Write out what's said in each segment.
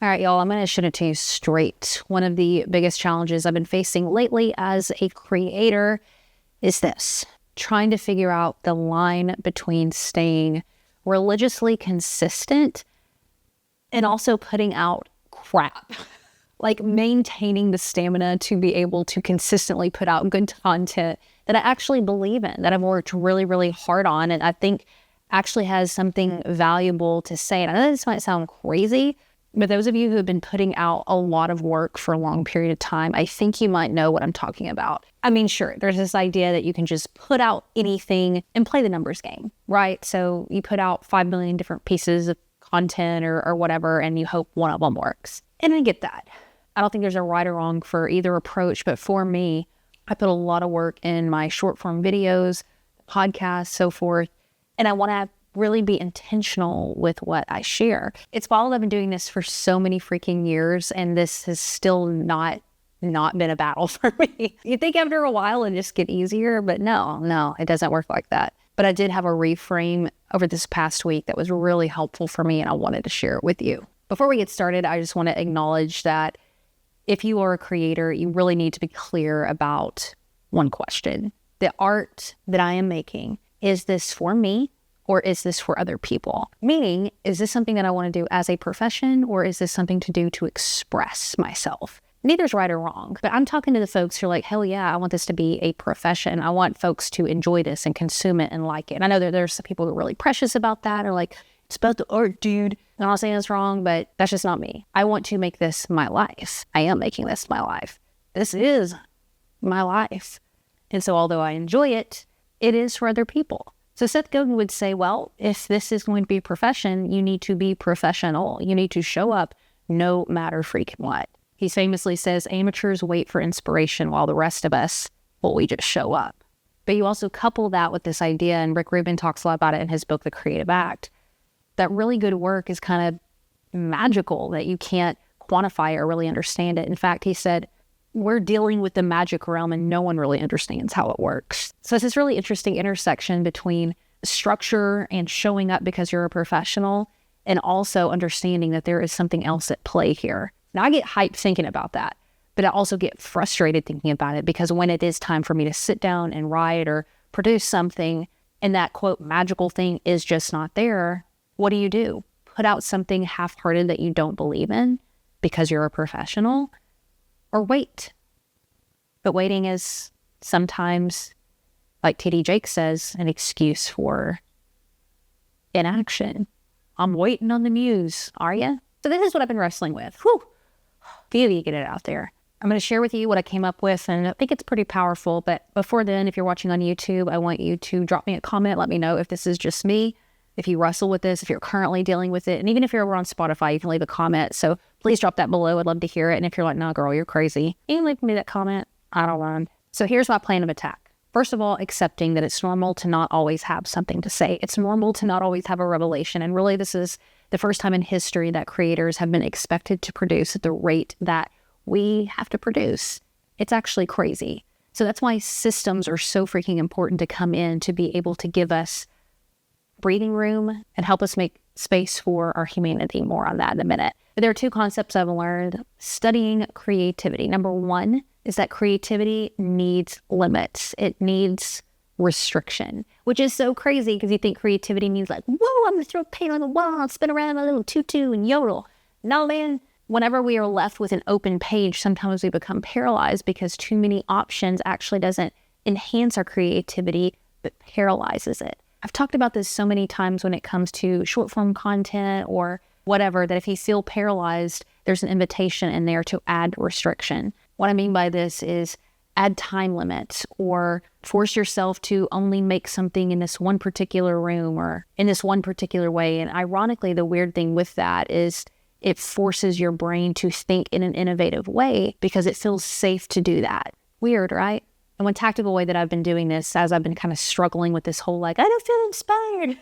All right, y'all, I'm going to shoot it to you straight. One of the biggest challenges I've been facing lately as a creator is this: trying to figure out the line between staying religiously consistent and also putting out crap. Like maintaining the stamina to be able to consistently put out good content that I actually believe in, that I've worked really, really hard on, and I think actually has something valuable to say. And I know this might sound crazy, but those of you who have been putting out a lot of work for a long period of time, I think you might know what I'm talking about. I mean, sure, there's this idea that you can just put out anything and play the numbers game, right? So you put out 5 million different pieces of content or whatever, and you hope one of them works. And I get that. I don't think there's a right or wrong for either approach, but for me, I put a lot of work in my short form videos, podcasts, so forth, and I want to really be intentional with what I share. It's while I've been doing this for so many freaking years, and this has still not been a battle for me. You think after a while it'd just get easier, but no, it doesn't work like that. But I did have a reframe over this past week that was really helpful for me, and I wanted to share it with you. Before we get started, I just want to acknowledge that if you are a creator, you really need to be clear about one question. The art that I am making, is this for me? Or is this for other people? Meaning, is this something that I want to do as a profession, or is this something to do to express myself? Neither's right or wrong, but I'm talking to the folks who are like, hell yeah, I want this to be a profession. I want folks to enjoy this and consume it and like it. And I know that there's some people who are really precious about that, or like, it's about the art, dude. I'm not saying it's wrong, but that's just not me. I want to make this my life. I am making this my life. This is my life. And so although I enjoy it, it is for other people. So Seth Godin would say, well, if this is going to be a profession, you need to be professional. You need to show up no matter freaking what. He famously says, amateurs wait for inspiration while the rest of us, well, we just show up. But you also couple that with this idea, and Rick Rubin talks a lot about it in his book, The Creative Act, that really good work is kind of magical, that you can't quantify or really understand it. In fact, he said, we're dealing with the magic realm and no one really understands how it works. So it's this really interesting intersection between structure and showing up because you're a professional, and also understanding that there is something else at play here. Now I get hyped thinking about that, but I also get frustrated thinking about it, because when it is time for me to sit down and write or produce something, and that quote magical thing is just not there, what do? Put out something half-hearted that you don't believe in because you're a professional? Or wait. But waiting is sometimes, like TD Jake says, an excuse for inaction. I'm waiting on the muse, are you? So this is what I've been wrestling with. Whew. Few of you get it out there. I'm going to share with you what I came up with, and I think it's pretty powerful. But before then, if you're watching on YouTube, I want you to drop me a comment. Let me know if this is just me, if you wrestle with this, if you're currently dealing with it. And even if you're over on Spotify, you can leave a comment. So please drop that below. I'd love to hear it. And if you're like, nah, girl, you're crazy, you can leave me that comment. I don't mind. So here's my plan of attack. First of all, accepting that it's normal to not always have something to say. It's normal to not always have a revelation. And really, this is the first time in history that creators have been expected to produce at the rate that we have to produce. It's actually crazy. So that's why systems are so freaking important to come in, to be able to give us breathing room and help us make space for our humanity. More on that in a minute. But there are two concepts I've learned studying creativity. Number one is that creativity needs limits. It needs restriction, which is so crazy because you think creativity means like, whoa, I'm going to throw paint on the wall and spin around a little tutu and yodel. No, man. Whenever we are left with an open page, sometimes we become paralyzed because too many options actually doesn't enhance our creativity, but paralyzes it. I've talked about this so many times when it comes to short form content or whatever, that if you feel paralyzed, there's an invitation in there to add restriction. What I mean by this is add time limits, or force yourself to only make something in this one particular room or in this one particular way. And ironically, the weird thing with that is it forces your brain to think in an innovative way because it feels safe to do that. Weird, right? And one tactical way that I've been doing this, as I've been kind of struggling with this whole like, I don't feel inspired,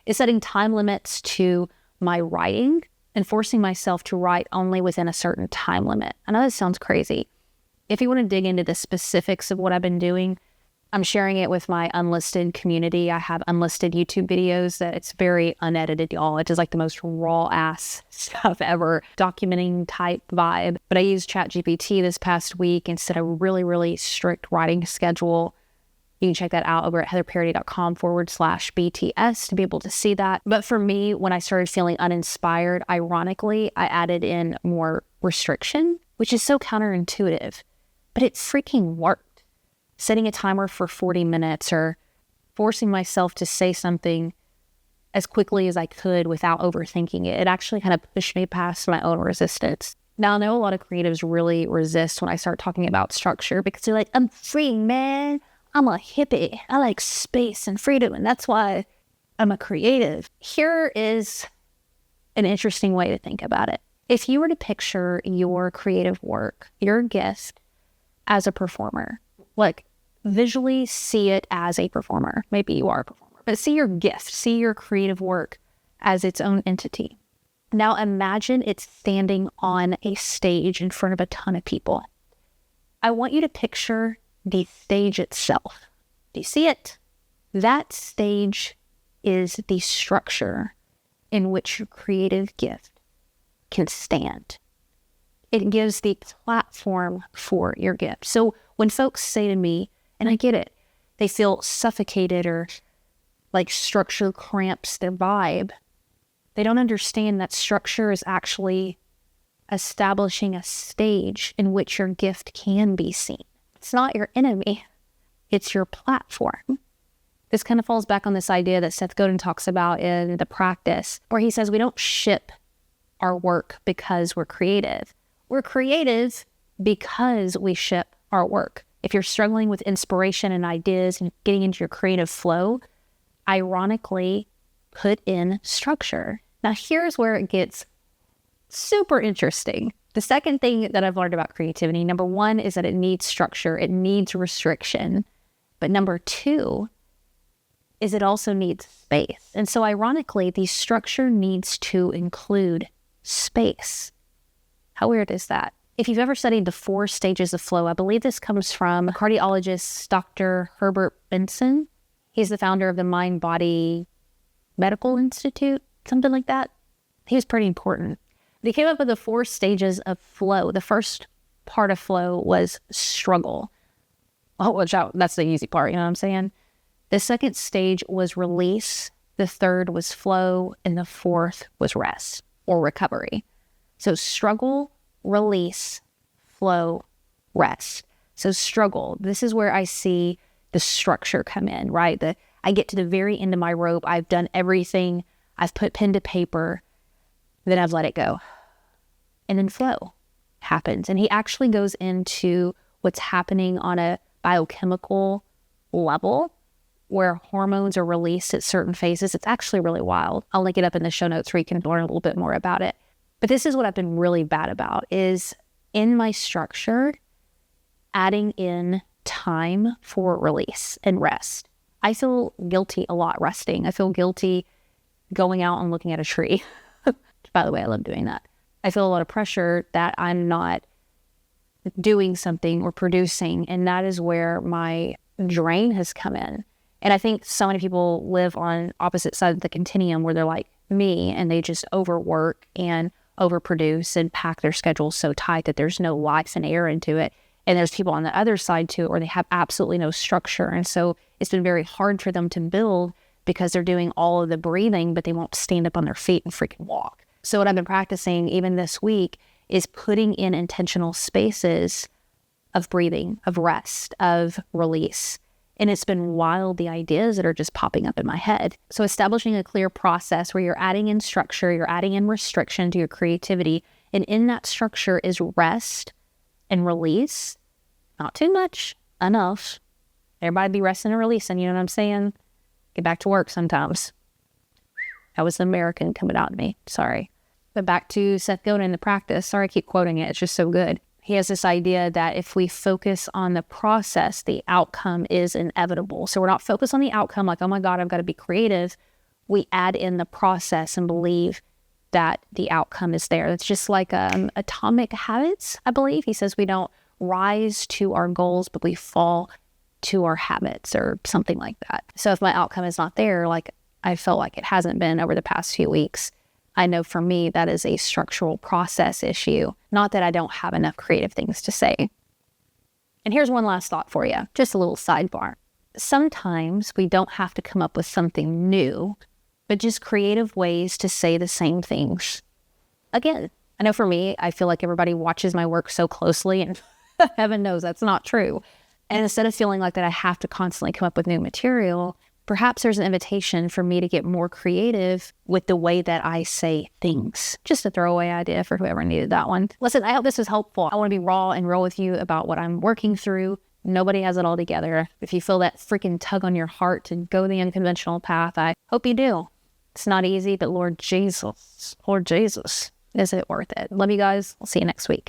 is setting time limits to my writing and forcing myself to write only within a certain time limit. I know this sounds crazy. If you want to dig into the specifics of what I've been doing, I'm sharing it with my unlisted community. I have unlisted YouTube videos that it's very unedited, y'all. It's just like the most raw ass stuff ever, documenting type vibe. But I used ChatGPT this past week instead of a really, really strict writing schedule. You can check that out over at heatherparody.com/BTS to be able to see that. But for me, when I started feeling uninspired, ironically, I added in more restriction, which is so counterintuitive, but it freaking worked. Setting a timer for 40 minutes or forcing myself to say something as quickly as I could without overthinking it. It actually kind of pushed me past my own resistance. Now, I know a lot of creatives really resist when I start talking about structure because they're like, I'm free, man. I'm a hippie. I like space and freedom, and that's why I'm a creative. Here is an interesting way to think about it. If you were to picture your creative work, your gift as a performer, like visually see it as a performer. Maybe you are a performer, but see your gift, see your creative work as its own entity. Now imagine it's standing on a stage in front of a ton of people. I want you to picture the stage itself. Do you see it? That stage is the structure in which your creative gift can stand. It gives the platform for your gift. So when folks say to me, and I get it, they feel suffocated or like structure cramps their vibe, they don't understand that structure is actually establishing a stage in which your gift can be seen. It's not your enemy, it's your platform. This kind of falls back on this idea that Seth Godin talks about in The Practice, where he says we don't ship our work because we're creative. We're creative because we ship our work. If you're struggling with inspiration and ideas and getting into your creative flow, ironically, put in structure. Now, here's where it gets super interesting. The second thing that I've learned about creativity, number one, is that it needs structure. It needs restriction. But number two is it also needs space. And so ironically, the structure needs to include space. How weird is that? If you've ever studied the 4 stages of flow, I believe this comes from cardiologist Dr. Herbert Benson. He's the founder of the Mind Body Medical Institute, something like that. He was pretty important. They came up with the 4 stages of flow. The first part of flow was struggle. Oh, watch out. That's the easy part. You know what I'm saying? The second stage was release. The third was flow. And the fourth was rest or recovery. So struggle, release, flow, rest. So struggle. This is where I see the structure come in, right? I get to the very end of my rope. I've done everything. I've put pen to paper. Then I've let it go. And then flow happens. And he actually goes into what's happening on a biochemical level where hormones are released at certain phases. It's actually really wild. I'll link it up in the show notes where you can learn a little bit more about it. But this is what I've been really bad about is in my structure, adding in time for release and rest. I feel guilty a lot resting. I feel guilty going out and looking at a tree. By the way, I love doing that. I feel a lot of pressure that I'm not doing something or producing, and that is where my drain has come in. And I think so many people live on opposite sides of the continuum where they're like me and they just overwork and overproduce and pack their schedules so tight that there's no life and air into it. And there's people on the other side too, or they have absolutely no structure. And so it's been very hard for them to build because they're doing all of the breathing, but they won't stand up on their feet and freaking walk. So what I've been practicing even this week is putting in intentional spaces of breathing, of rest, of release. And it's been wild, the ideas that are just popping up in my head. So establishing a clear process where you're adding in structure, you're adding in restriction to your creativity. And in that structure is rest and release. Not too much, enough. Everybody be resting and releasing, you know what I'm saying? Get back to work sometimes. That was the American coming out of me, sorry. But back to Seth Godin, The Practice. Sorry, I keep quoting it, it's just so good. He has this idea that if we focus on the process, the outcome is inevitable. So we're not focused on the outcome like, oh my God, I've got to be creative. We add in the process and believe that the outcome is there. It's just like Atomic Habits, I believe. He says we don't rise to our goals, but we fall to our habits or something like that. So if my outcome is not there, like I felt like it hasn't been over the past few weeks, I know for me that is a structural process issue, not that I don't have enough creative things to say. And here's one last thought for you, just a little sidebar. Sometimes we don't have to come up with something new, but just creative ways to say the same things. Again, I know for me, I feel like everybody watches my work so closely, and heaven knows that's not true. And instead of feeling like that I have to constantly come up with new material, perhaps there's an invitation for me to get more creative with the way that I say things. Just a throwaway idea for whoever needed that one. Listen, I hope this was helpful. I want to be raw and real with you about what I'm working through. Nobody has it all together. If you feel that freaking tug on your heart to go the unconventional path, I hope you do. It's not easy, but Lord Jesus, is it worth it? Love you guys. I'll see you next week.